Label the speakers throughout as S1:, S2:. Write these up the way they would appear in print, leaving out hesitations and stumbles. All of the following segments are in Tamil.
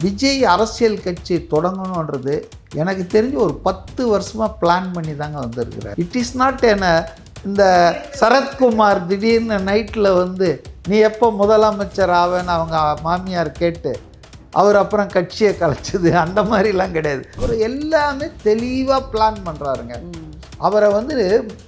S1: விஜய் அரசியல் கட்சி தொடங்கணுன்றது எனக்கு தெரிஞ்சு ஒரு 10 வருஷமாக பிளான் பண்ணி தாங்க வந்திருக்கிறார். இட் இஸ் நாட் என இந்த சரத்குமார் திடீர்னு நைட்டில் வந்து நீ எப்போ முதலமைச்சர் ஆவேன்னு அவங்க மாமியார் கேட்டு அவர் அப்புறம் கட்சியை கலைச்சது அந்த மாதிரிலாம் கிடையாது. அவர் எல்லாமே தெளிவாக பிளான் பண்ணுறாருங்க. அவரை வந்து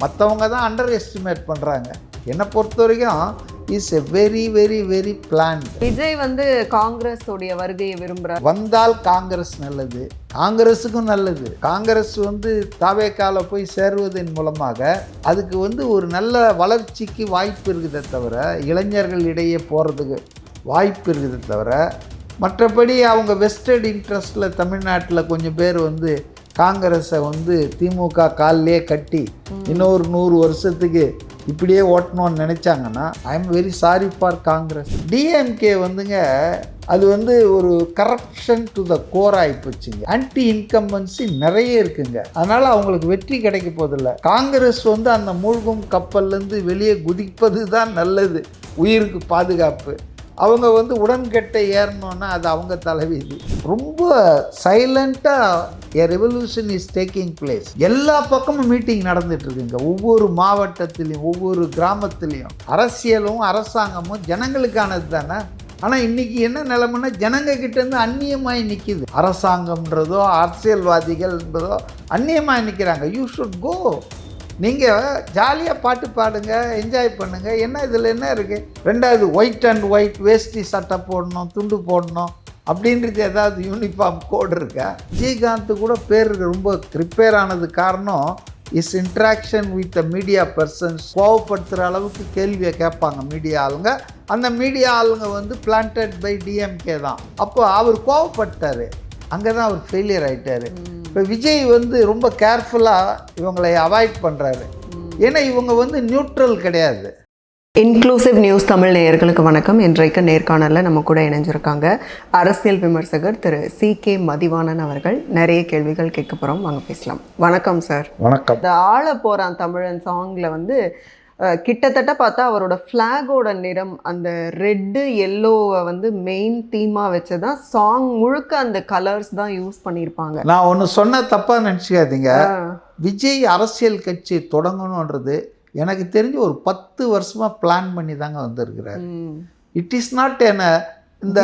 S1: மற்றவங்க தான் அண்டர் எஸ்டிமேட் பண்ணுறாங்க. என்னை பொறுத்த வரைக்கும் is a very very very plan.
S2: Vijay வந்து காங்கிரஸ் உடைய வருகையை விரும்புகிறார்.
S1: வந்தால் காங்கிரஸ் நல்லது, காங்கிரஸுக்கும் நல்லது. காங்கிரஸ் வந்து தாவேக்கால போய் சேருவதன் மூலமாக அதுக்கு வந்து ஒரு நல்ல வளர்ச்சிக்கு வாய்ப்பு இருக்குதே தவிர, இளைஞர்கள் இடையே போகிறதுக்கு வாய்ப்பு இருக்குதே தவிர, மற்றபடி அவங்க வெஸ்டட் இன்ட்ரெஸ்டில் தமிழ்நாட்டில் கொஞ்சம் பேர் வந்து காங்கிரஸை வந்து திமுக காலிலே கட்டி இன்னொரு 100 வருஷத்துக்கு இப்படியே ஓட்டணும்னு நினச்சாங்கன்னா I am very sorry for Congress. DMK வந்துங்க அது வந்து ஒரு கரப்ஷன் டு த கோர் ஆகிப்போச்சுங்க. ஆன்டி இன்கம்பன்சி நிறைய இருக்குங்க. அதனால் அவங்களுக்கு வெற்றி கிடைக்க போதில்லை. காங்கிரஸ் வந்து அந்த மூழ்கும் கப்பல்லேருந்து வெளியே குதிப்பது தான் நல்லது, உயிருக்கு பாதுகாப்பு. அவங்க வந்து உடன்கட்டை ஏறணுன்னா அது அவங்க தலைவிதி. ரொம்ப சைலண்ட்டாக எ ரெவல்யூஷன் இஸ் டேக்கிங் பிளேஸ். எல்லா பக்கமும் மீட்டிங் நடந்துட்டு இருக்குங்க. ஒவ்வொரு மாவட்டத்திலையும் ஒவ்வொரு கிராமத்துலேயும். அரசியலும் அரசாங்கமும் ஜனங்களுக்கானது தானே. ஆனால் இன்றைக்கி என்ன நிலைமைன்னா ஜனங்க கிட்டேருந்து அந்நியமாகி நிற்கிது. அரசாங்கம்ன்றதோ அரசியல்வாதிகள்ன்றதோ அந்நியமாக நிற்கிறாங்க. You should go. நீங்கள் ஜாலியாக பாட்டு பாடுங்க, என்ஜாய் பண்ணுங்கள். என்ன இதில் என்ன இருக்குது? ரெண்டாவது ஒயிட் அண்ட் ஒயிட் வேஷ்டி சட்டை போடணும், துண்டு போடணும் அப்படின்றது ஏதாவது யூனிஃபார்ம் கோடு இருக்கா? விஜயகாந்த் கூட பேர் ரொம்ப ப்ரிப்பேர் ஆனது காரணம் is interaction with the media persons. கோவப்படுத்துகிற அளவுக்கு கேள்வியை கேட்பாங்க மீடியா ஆளுங்க. அந்த மீடியா ஆளுங்க வந்து பிளான்டட் பை டிஎம்கே தான். அப்போ அவர் கோவப்பட்டார், அங்கே தான் அவர் ஃபெயிலியர் ஆகிட்டார். இப்போ விஜய் வந்து ரொம்ப கேர்ஃபுல்லாக இவங்களை அவாய்ட் பண்ணுறாரு. ஏன்னா இவங்க வந்து நியூட்ரல் கிடையாது.
S2: இன்க்ளூசிவ் நியூஸ் தமிழ் நேயர்களுக்கு வணக்கம். இன்றைக்கு நேர்காணலில் நம்ம கூட இணைஞ்சிருக்காங்க அரசியல் விமர்சகர் திரு CK மதிவாணன் அவர்கள். நிறைய கேள்விகள் கேட்க போகிறோம், வாங்க பேசலாம். வணக்கம் சார்.
S1: வணக்கம்.
S2: இந்த ஆள போகிறான் தமிழன் சாங்கில் வந்து கிட்டத்தட்ட பார்த்தா அவரோட ஃப்ளாகோட நிறம் அந்த ரெட்டு எல்லோவை வந்து மெயின் தீமாக வச்சு தான் சாங் முழுக்க அந்த கலர்ஸ் தான் யூஸ் பண்ணியிருப்பாங்க.
S1: நான் ஒன்று சொன்ன தப்பாக நினச்சிக்காதீங்க. விஜய் அரசியல் கட்சி தொடங்கணுன்றது எனக்கு தெரிஞ்சு ஒரு 10 வருஷமாக பிளான் பண்ணி தாங்க வந்திருக்கிறார். இட் இஸ் நாட் என இந்த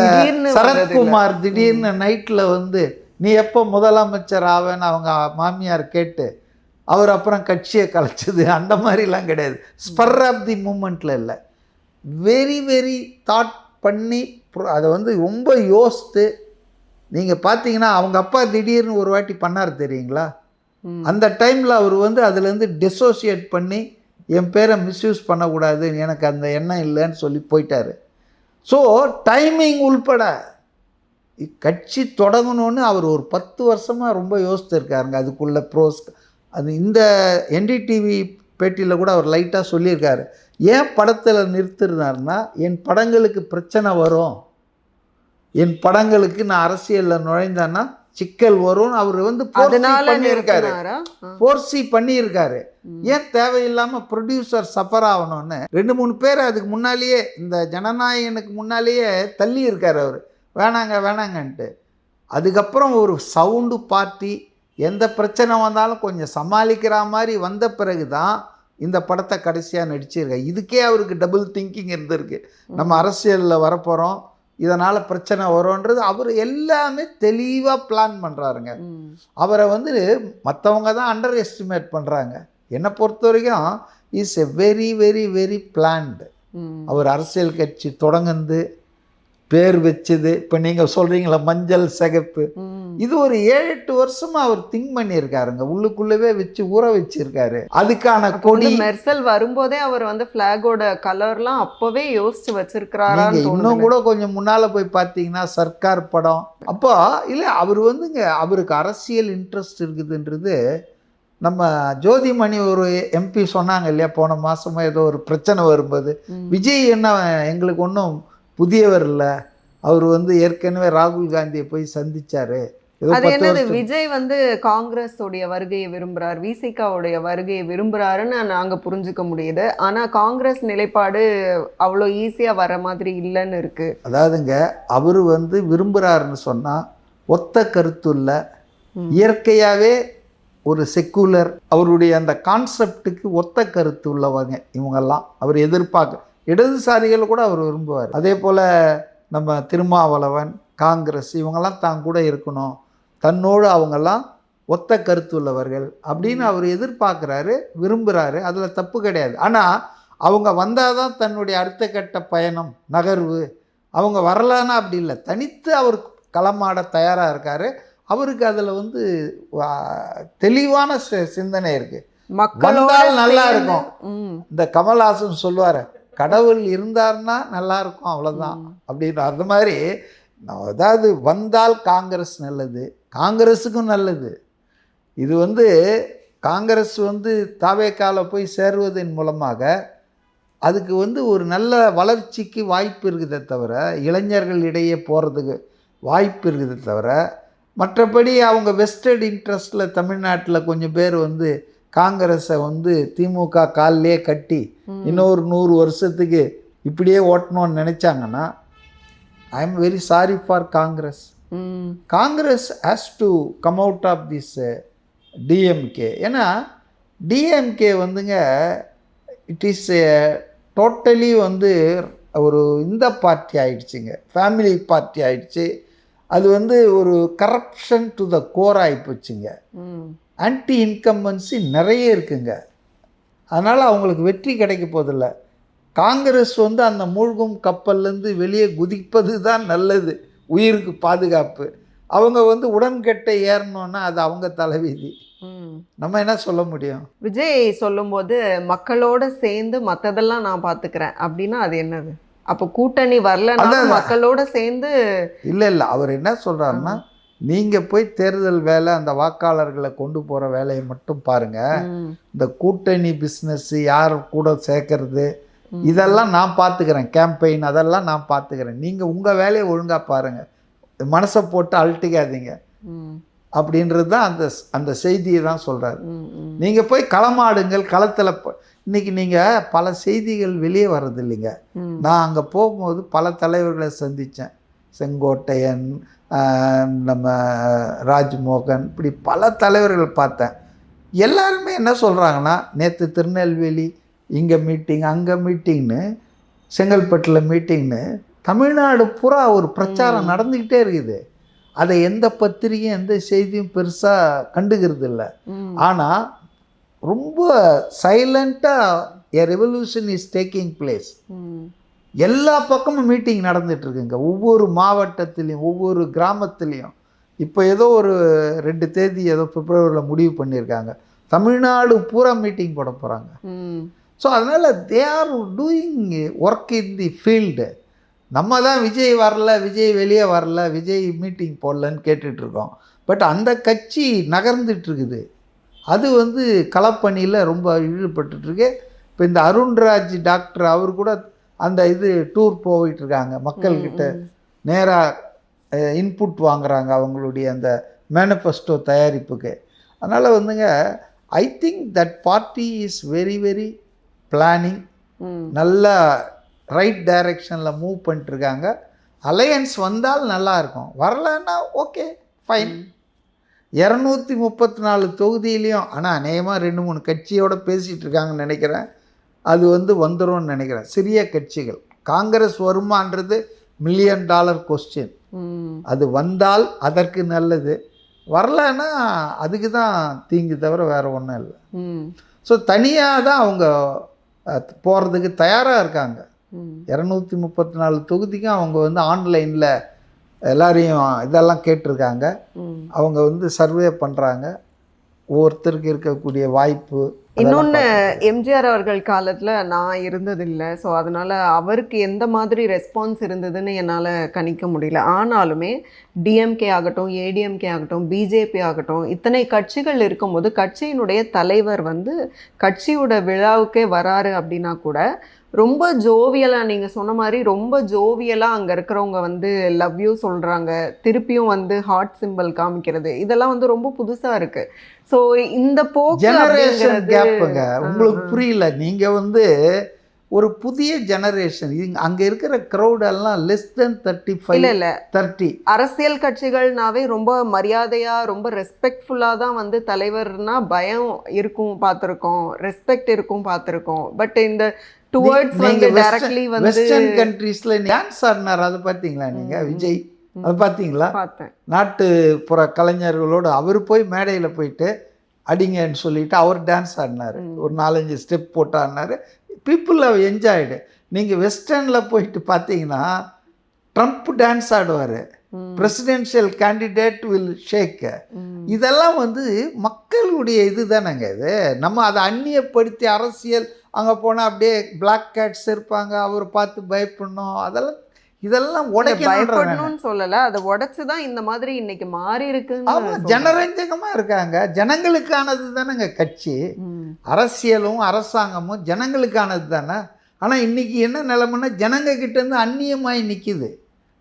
S1: சரத்குமார் திடீர்னு நைட்டில் வந்து நீ எப்போ முதலமைச்சர் ஆவேன்னு அவங்க மாமியார் கேட்டு அவர் அப்புறம் கட்சியை கலைச்சது அந்த மாதிரிலாம் கிடையாது. ஸ்பர் ஆஃப் தி மூமெண்ட்டில் இல்லை. வெரி வெரி தாட் பண்ணி அதை வந்து ரொம்ப யோசித்து. நீங்கள் பார்த்தீங்கன்னா அவங்க அப்பா திடீர்னு ஒரு வாட்டி பண்ணார் தெரியுங்களா? அந்த டைமில் அவர் வந்து அதுலேருந்து டிசோசியேட் பண்ணி என் பேரை மிஸ்யூஸ் பண்ணக்கூடாது, எனக்கு அந்த எண்ணம் இல்லைன்னு சொல்லி போயிட்டார். ஸோ டைமிங் உள்பட கட்சி தொடங்கணுன்னு அவர் ஒரு 10 வருஷமாக ரொம்ப யோசித்துருக்காருங்க. அதுக்குள்ள ப்ரோஸ் அது இந்த NDTV பேட்டியில் கூட அவர் லைட்டாக சொல்லியிருக்காரு. ஏன் படத்தில் நிறுத்திருந்தாருன்னா, என் படங்களுக்கு பிரச்சனை வரும், என் படங்களுக்கு நான் அரசியலில் நுழைந்தேன்னா சிக்கல் வரும்னு அவர் வந்து ஃபோர்ஸி பண்ணியிருக்காரு. ஏன் தேவையில்லாமல் ப்ரொடியூசர் சஃபர் ஆகணும்னு 2-3 பேர் அதுக்கு முன்னாலேயே இந்த ஜனநாயகனுக்கு முன்னாலேயே தள்ளி இருக்கார் அவர், வேணாங்கன்ட்டு. அதுக்கப்புறம் ஒரு சவுண்டு பார்ட்டி எந்த பிரச்சனை வந்தாலும் கொஞ்சம் சமாளிக்கிற மாதிரி வந்த பிறகு தான் இந்த படத்தை கடைசியாக நடிச்சிருக்காரு. இதுக்கே அவருக்கு டபுள் திங்கிங் இருந்திருக்கு. நம்ம அரசியலில் வரப்போகிறோம், இதனால் பிரச்சனை வரும்ன்றது அவர் எல்லாமே தெளிவாக பிளான் பண்ணுறாருங்க. அவரை வந்து மற்றவங்க தான் அண்டர் எஸ்டிமேட் பண்ணுறாங்க. என்னை பொறுத்த வரைக்கும் is a very very very planned. அவர் அரசியல் கட்சி தொடங்குந்து பேர் வச்சது, இப்போ நீங்கள் சொல்கிறீங்களா மஞ்சள் சிகப்பு, இது ஒரு 7-8 வருஷமாக அவர் திங்க் பண்ணியிருக்காருங்க. உள்ளுக்குள்ளவே வச்சு ஊற வச்சிருக்காரு. அதுக்கான கொடி
S2: மெர்சல் வரும்போதே அவர் வந்து ஃப்ளாகோட கலர்லாம் அப்போவே யோசிச்சு வச்சிருக்கிறாரா?
S1: இன்னும் கூட கொஞ்சம் முன்னால் போய் பார்த்தீங்கன்னா சர்க்கார் படம் அப்போ இல்லை, அவர் வந்துங்க அவருக்கு அரசியல் இன்ட்ரெஸ்ட் இருக்குதுன்றது நம்ம ஜோதிமணி ஒரு MP சொன்னாங்க இல்லையா, போன மாதமோ ஏதோ ஒரு பிரச்சனை வரும்போது, விஜய் என்ன எங்களுக்கு ஒன்றும் புதியவர் இல்லை, அவர் வந்து ஏற்கனவே ராகுல் காந்தியை போய் சந்தித்தார், ஏதோ
S2: அது
S1: 10
S2: என்னது
S1: வருஷத்துக்கு
S2: விஜய் வந்து காங்கிரஸ் உடைய வருகையை விரும்புறார், விசிகாவுடைய வருகையை விரும்புறாருன்னு நாங்க புரிஞ்சுக்க முடியுது. ஆனா காங்கிரஸ் நிலைப்பாடு அவ்வளோ ஈஸியா வர மாதிரி இல்லைன்னு இருக்கு.
S1: அதாவதுங்க, அவர் வந்து விரும்புகிறாருன்னு சொன்னால் ஒத்த கருத்துள்ள
S2: ம்.
S1: இயற்கையாகவே ஒரு செக்குலர் அவருடைய அந்த கான்செப்டுக்கு ஒத்த கருத்து உள்ளவங்க இவங்கெல்லாம் அவர் எதிர்பார்க்க. இடதுசாரிகள் கூட அவர் விரும்புவார். அதே போல் நம்ம திருமாவளவன், காங்கிரஸ் இவங்கெல்லாம் தான் கூட இருக்கணும், தன்னோடு அவங்கெல்லாம் ஒத்த கருத்து உள்ளவர்கள் அப்படின்னு அவர் எதிர்பார்க்குறாரு, விரும்புகிறாரு. அதில் தப்பு கிடையாது. ஆனால் அவங்க வந்தால் தான் தன்னுடைய அடுத்த கட்ட பயணம் நகர்வு. அவங்க வரலான்னா அப்படி இல்லை, தனித்து அவர் களமாட தயாராக இருக்கார். அவருக்கு அதில் வந்து தெளிவான சிந்தனை இருக்குது. வந்தால் நல்லா இருக்கும். இந்த கமல்ஹாசன் சொல்லுவார், கடவுள் இருந்தார்னா நல்லா இருக்கும், அவ்வளோதான் அப்படின்னு. அந்த மாதிரி அதாவது வந்தால் காங்கிரஸ் நல்லது, காங்கிரஸுக்கும் நல்லது. இது வந்து காங்கிரஸ் வந்து தாவேக்கால போய் சேருவதன் மூலமாக அதுக்கு வந்து ஒரு நல்ல வளர்ச்சிக்கு வாய்ப்பு இருக்குதே தவிர, இளைஞர்கள் இடையே போகிறதுக்கு வாய்ப்பு இருக்குதே தவிர, மற்றபடி அவங்க வெஸ்டட் இன்ட்ரெஸ்டில் தமிழ்நாட்டில் கொஞ்சம் பேர் வந்து காங்கிரஸை வந்து திமுக காலிலே கட்டி இன்னொரு 100 வருஷத்துக்கு இப்படியே ஓட்டணும்னு நினச்சாங்கன்னா, I am very sorry for Congress. Congress has to come out of this DMK. ஏன்னா டிஎம்கே வந்துங்க இட் இஸ் டோட்டலி வந்து ஒரு இந்த பார்ட்டி ஆயிடுச்சுங்க, ஃபேமிலி பார்ட்டி ஆயிடுச்சு. அது வந்து ஒரு கரப்ஷன் டு த கோர் ஆகிப்போச்சுங்க. ஆன்டி இன்கம்பன்சி நிறைய இருக்குங்க. அதனால் அவங்களுக்கு வெற்றி கிடைக்க போதில்லை. காங்கிரஸ் வந்து அந்த மூழ்கும் கப்பல்லேருந்து வெளியே குதிப்பது தான் நல்லது, உயிருக்கு பாதுகாப்பு. அவங்க வந்து உடன்கட்டை ஏறணுன்னா அது அவங்க தலைவிதி. நம்ம என்ன சொல்ல முடியும்?
S2: விஜய் சொல்லும்போது மக்களோட சேர்ந்து மற்றதெல்லாம் நான் பார்த்துக்கிறேன் அப்படின்னா அது என்னது? அப்போ கூட்டணி வரலன்னா மக்களோட சேர்ந்து
S1: இல்லை, அவர் என்ன சொல்கிறாருன்னா, நீங்கள் போய் தேர்தல் வேலை அந்த வாக்காளர்களை கொண்டு போகிற வேலையை மட்டும் பாருங்கள். இந்த கூட்டணி பிஸ்னஸ் யார் கூட சேர்க்கறது இதெல்லாம் நான் பார்த்துக்கிறேன், கேம்பெயின் அதெல்லாம் நான் பார்த்துக்கிறேன். நீங்கள் உங்கள் வேலையை ஒழுங்காக பாருங்கள், மனசை போட்டு அழட்டிக்காதீங்க அப்படின்றது தான் அந்த செய்தியை தான் சொல்கிறாரு. நீங்கள் போய் களமாடுங்கள், களத்தில் இன்றைக்கி நீங்கள் பல செய்திகள் வெளியே வர்றது இல்லைங்க. நான் அங்கே போகும்போது பல தலைவர்களை சந்தித்தேன். செங்கோட்டையன், நம்ம ராஜ்மோகன், இப்படி பல தலைவர்கள் பார்த்தேன். எல்லாருமே என்ன சொல்கிறாங்கன்னா, நேற்று திருநெல்வேலி இங்கே மீட்டிங், அங்கே மீட்டிங்னு, செங்கல்பட்டில் மீட்டிங்னு தமிழ்நாடு பூரா ஒரு பிரச்சாரம் நடந்துக்கிட்டே இருக்குது. அதை எந்த பத்திரிகையும் எந்த செய்தியும் பெருசாக கண்டுக்கிறது இல்லை. ஆனால் ரொம்ப சைலண்ட்டாக எ ரெவல்யூஷன் இஸ் டேக்கிங் பிளேஸ். எல்லா பக்கமும் மீட்டிங் நடந்துகிட்ருக்குங்க, ஒவ்வொரு மாவட்டத்துலேயும் ஒவ்வொரு கிராமத்துலேயும். இப்போ ஏதோ ஒரு 2 தேதி ஏதோ பிப்ரவரியில் முடிவு பண்ணியிருக்காங்க, தமிழ்நாடு பூரா மீட்டிங் போட போகிறாங்க. ஸோ அதனால் they are doing work in the field. நம்ம தான் விஜய் வரல, விஜய் வெளியே வரல, விஜய் மீட்டிங் போடலன்னு கேட்டுட்ருக்கோம். பட் அந்த கட்சி நகர்ந்துட்டுருக்குது, அது வந்து களப்பணியில் ரொம்ப ஈடுபட்டுருக்கு. இப்போ இந்த அருண்ராஜ் டாக்டர் அவர் கூட அந்த இது டூர் போயிட்டுருக்காங்க, மக்கள்கிட்ட நேராக இன்புட் வாங்குகிறாங்க அவங்களுடைய அந்த மேனிஃபெஸ்டோ தயாரிப்புக்கு. அதனால் வந்துங்க, I think that party is very very planning, நல்லா ரைட் டைரெக்ஷனில் மூவ் பண்ணிட்டுருக்காங்க. அலையன்ஸ் வந்தால் நல்லாயிருக்கும், வரலன்னா ஓகே ஃபைன். 234 தொகுதியிலையும் ஆனால் அநேகமாக 2-3 கட்சியோடு பேசிகிட்டு இருக்காங்கன்னு நினைக்கிறேன். அது வந்து வந்துடும்னு நினைக்கிறேன், சிறிய கட்சிகள். காங்கிரஸ் வருமானது $1 மில்லியன் கொஸ்டின். அது வந்தால் அதற்கு நல்லது, வரலன்னா அதுக்கு தான் தீங்கு தவிர வேறு ஒன்றும் இல்லை. ஸோ தனியாக தான் அவங்க போகிறதுக்கு தயாராக இருக்காங்க. 234 தொகுதிக்கும் அவங்க வந்து ஆன்லைனில் எல்லாரையும் இதெல்லாம் கேட்டிருக்காங்க. அவங்க வந்து சர்வே பண்ணுறாங்க, ஒவ்வொருத்தருக்கு இருக்கக்கூடிய வாய்ப்பு.
S2: இன்னொன்று, எம்ஜிஆர் அவர்கள் காலத்தில் நான் இருந்ததில்லை, ஸோ அதனால் அவருக்கு எந்த மாதிரி ரெஸ்பான்ஸ் இருந்ததுன்னு என்னால் கணிக்க முடியல. ஆனாலுமே டிஎம்கே ஆகட்டும், ஏடிஎம்கே ஆகட்டும், பிஜேபி ஆகட்டும், இத்தனை கட்சிகள் இருக்கும்போது கட்சியினுடைய தலைவர் வந்து கட்சியோட விழாவுக்கே வராரு அப்படின்னா கூட ரொம்ப ஜோவியலா நீங்க சொன்ன மாதிரி ரொம்ப ஜோவியலா அங்க இருக்கிறவங்க வந்து லவ் யூ சொல்றாங்க, திருப்பியும் வந்து ஹார்ட் சிம்பல் காமிக்கிறது, இதெல்லாம் வந்து ரொம்ப புதுசா இருக்கு. ஸோ இந்த போக்கு
S1: ஜெனரேஷன்
S2: அப்படிங்கிறது
S1: கேப்புங்க. உங்களுக்கு புரியல. நீங்க வந்து ஒரு புதிய ஜெனரேஷன். அங்க இருக்கிற க்ரௌட் எல்லாம் லெஸ் தென் 35
S2: இல்ல இல்ல
S1: 30.
S2: அரசியல் கட்சிகள்னாவே ரொம்ப மரியாதையா ரொம்ப ரெஸ்பெக்ட்ஃபுல்லா தான் வந்து தலைவர்னா பயம் இருக்கும் பார்த்துருக்கோம், ரெஸ்பெக்ட் இருக்கும் பார்த்துருக்கோம். பட் இந்த டுவர்ட்ஸ்
S1: நீங்க
S2: வந்து டைரக்ட்லி வந்து
S1: வெஸ்டர்ன் கண்ட்ரீஸ்ல டான்ஸ் ஆடினார். அதை பார்த்தீங்களா நீங்க? விஜய் அது பார்த்தீங்களா?
S2: பார்த்தேன்.
S1: நாட்டுப்புற கலைஞர்களோடு அவர் போய் மேடையில் போயிட்டு அடிங்கன்னு சொல்லிட்டு அவர் டான்ஸ் ஆடினார். ஒரு 4-5 ஸ்டெப் போட்டு ஆடினார். People have enjoyed. நீங்கள் வெஸ்டர்னில் போயிட்டு பார்த்தீங்கன்னா ட்ரம்ப் டான்ஸ் ஆடுவார், பிரசிடென்ஷியல் கேண்டிடேட் வில் ஷேக். இதெல்லாம் வந்து மக்களுடைய இது தானேங்க. இது நம்ம அதை அந்நியப்படுத்தி அரசியல் அங்கே போனால் அப்படியே பிளாக் கேட்ஸ் இருப்பாங்க, அவரை பார்த்து பயப்படணும், இதெல்லாம்
S2: பயப்படணும்னு சொல்லல, அதை உடைச்சுதான் இந்த மாதிரி இன்னைக்கு மாறி இருக்குன்னு.
S1: ஜனரஞ்சகமா இருக்காங்க. ஜனங்களுக்கானது தானேங்க கட்சி. அரசியலும் அரசாங்கமும் ஜனங்களுக்கானது தானே. ஆனா இன்னைக்கு என்ன நிலைமைன்னா ஜனங்க கிட்ட இருந்து அந்நியமாய் நிக்குது.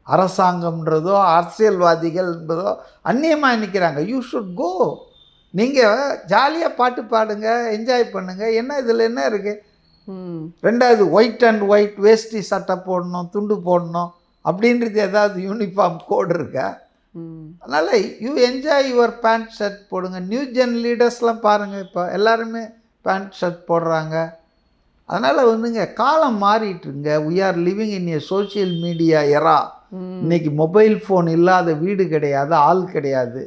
S1: அரசாங்கம்ன்றதோ அரசியல்வாதிகள் என்பதோ அந்நியமாய் நிற்கிறாங்க. You should go. நீங்க ஜாலியா பாட்டு பாடுங்க, என்ஜாய் பண்ணுங்க. என்ன இதுல என்ன இருக்கு? ரெண்டாவது ஒயிட் அண்ட் ஒயிட் வேஷ்டி சட்டை போடணும், துண்டு போடணும் அப்படின்றது ஏதாவது யூனிஃபார்ம் கோடு இருக்கா? அதனால் you enjoy your pant shirt போடுங்க. நியூ ஜென் லீடர்ஸ்லாம் பாருங்கள், இப்போ எல்லாருமே பேண்ட் ஷர்ட் போடுறாங்க. அதனால் வந்துங்க காலம் மாறிட்டுருங்க. We are living in a social media era. இன்னைக்கு மொபைல் ஃபோன் இல்லாத வீடு கிடையாது, ஆள் கிடையாது.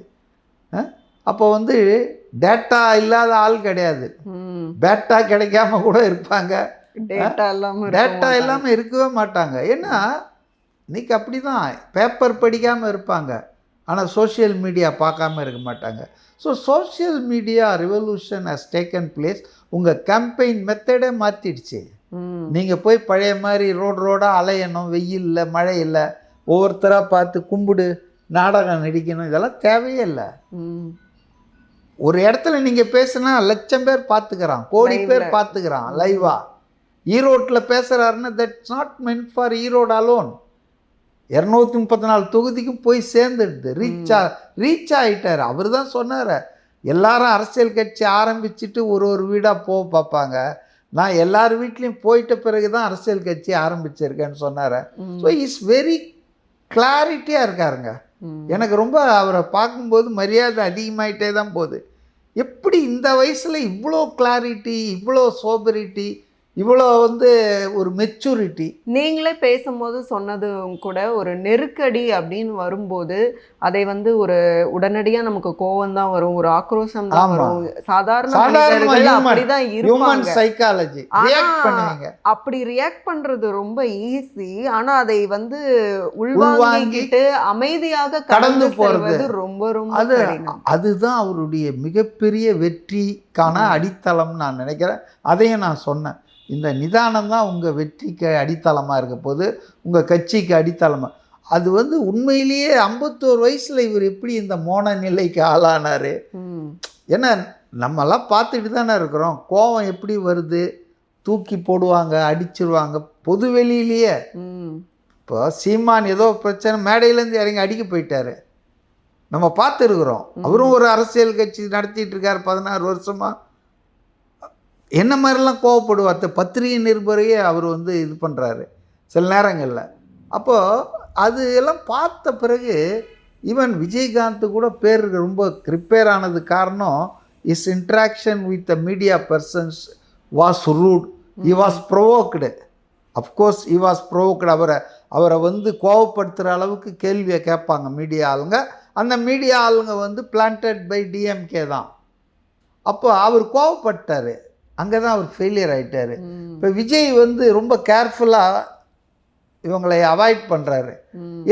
S1: அப்போ வந்து டேட்டா இல்லாத ஆள் கிடையாது. பேட்டா கிடைக்காம கூட இருப்பாங்க, டேட்டா இல்லாமல் இருக்கவே மாட்டாங்க. ஏன்னா இன்னைக்கு அப்படி தான். பேப்பர் படிக்காமல் இருப்பாங்க, ஆனால் சோஷியல் மீடியா பார்க்காம இருக்க மாட்டாங்க. So social media revolution has taken place. உங்கள் கேம்பெயின் மெத்தடே மாற்றிடுச்சு. நீங்கள் போய் பழைய மாதிரி ரோடாக அலையணும், வெயிலில் மழையில் ஒவ்வொருத்தராக பார்த்து கும்பிடு, நாடகம் நடிக்கணும், இதெல்லாம் தேவையே இல்லை. ஒரு இடத்துல நீங்கள் பேசுனா 1,00,000 பேர் பார்த்துக்கிறான், கோடி பேர் பார்த்துக்கிறான் லைவா. ஈரோட்டில் பேசுகிறாருன்னா that's not meant for Erode alone. 234 தொகுதிக்கும் போய் சேர்ந்துடுது. ரீச் ஆகிட்டார். அவர் தான் சொன்னார், எல்லாரும் அரசியல் கட்சி ஆரம்பிச்சுட்டு ஒரு வீடாக போக பார்ப்பாங்க, நான் எல்லார் வீட்லேயும் போயிட்ட பிறகு தான் அரசியல் கட்சி ஆரம்பிச்சிருக்கேன்னு சொன்னார். ஸோ இஸ் வெரி கிளாரிட்டியாக இருக்காருங்க. எனக்கு ரொம்ப அவரை பார்க்கும்போது மரியாதை அதிகமாகிட்டே தான் போகுது. எப்படி இந்த வயசில் இவ்வளோ கிளாரிட்டி, இவ்வளோ சோபரிட்டி, இவ்வளோ வந்து ஒரு மெச்சூரிட்டி.
S2: நீங்களே பேசும்போது சொன்னது கூட, ஒரு நெருக்கடி அப்படின்னு வரும்போது அதை வந்து ஒரு உடனடியாக நமக்கு கோவம் தான் வரும், ஒரு ஆக்ரோஷம் தான் வரும். சாதாரண அப்படிதான் இருப்பாங்க.
S1: சைக்காலஜி
S2: அப்படி ரியாக்ட் பண்றது ரொம்ப ஈஸி. ஆனா அதை வந்து உள்வாங்கிட்டு அமைதியாக கடந்து போறது ரொம்ப ரொம்ப
S1: அதுதான் அவருடைய மிகப்பெரிய வெற்றிக்கான அடித்தளம் நான் நினைக்கிறேன். அதையும் நான் சொன்னேன். இந்த நிதானம் தான் உங்கள் வெற்றிக்கு அடித்தளமாக இருக்க போது, உங்கள் கட்சிக்கு அடித்தளமாக. அது வந்து உண்மையிலேயே 51 வயசில் இவர் எப்படி இந்த மோன நிலைக்கு ஆளானார்? ஏன்னா நம்மெல்லாம் பார்த்துட்டு தானே இருக்கிறோம். கோபம் எப்படி வருது, தூக்கி போடுவாங்க, அடிச்சிருவாங்க பொது வெளியிலேயே. இப்போ சீமான் ஏதோ பிரச்சனை மேடையிலேருந்து இறங்கி அடிக்க போயிட்டாரு, நம்ம பார்த்துருக்குறோம். அவரும் ஒரு அரசியல் கட்சி நடத்திட்டு இருக்கார் 16 வருஷமாக. என்ன மாதிரிலாம் கோவப்படுவார். பத்திரிகை நிருபரையே அவர் வந்து இது பண்ணுறாரு சில நேரங்களில். அப்போது அது எல்லாம் பார்த்த பிறகு ஈவன் விஜயகாந்த் கூட பேர் ரொம்ப ப்ரிப்பேர் ஆனது காரணம் is interaction with the media persons was rude. He was provoked. Of course he was provoked. அவரை வந்து கோவப்படுத்துகிற அளவுக்கு கேள்வியை கேட்பாங்க மீடியா ஆளுங்க. அந்த மீடியா ஆளுங்க வந்து பிளான்டட் பை டிஎம்கே தான். அப்போ அவர் கோவப்பட்டார், அங்கே தான் அவர் ஃபெயிலியர் ஆகிட்டார். இப்போ விஜய் வந்து ரொம்ப கேர்ஃபுல்லாக இவங்களை அவாய்ட் பண்ணுறாரு.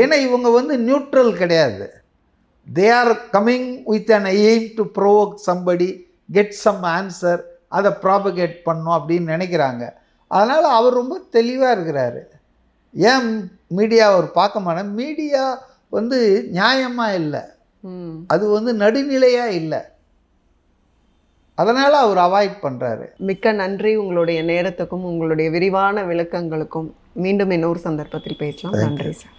S1: ஏன்னா இவங்க வந்து நியூட்ரல் கிடையாது. They are coming with an aim to provoke somebody, get some answer, அதை ப்ராபகேட் பண்ணும் அப்படின்னு நினைக்கிறாங்க. அதனால் அவர் ரொம்ப தெளிவாக இருக்கிறாரு. ஏன் மீடியா அவர் பார்க்க மாட்டேன். மீடியா வந்து நியாயமாக இல்லை, அது வந்து நடுநிலையாக இல்லை. அதனால் அவர் அவாய்ட் பண்ணுறாரு.
S2: மிக்க நன்றி உங்களுடைய நேரத்துக்கும் உங்களுடைய விரிவான விளக்கங்களுக்கும். மீண்டும் இன்னொரு சந்தர்ப்பத்தில் பேசலாம். நன்றி சார்.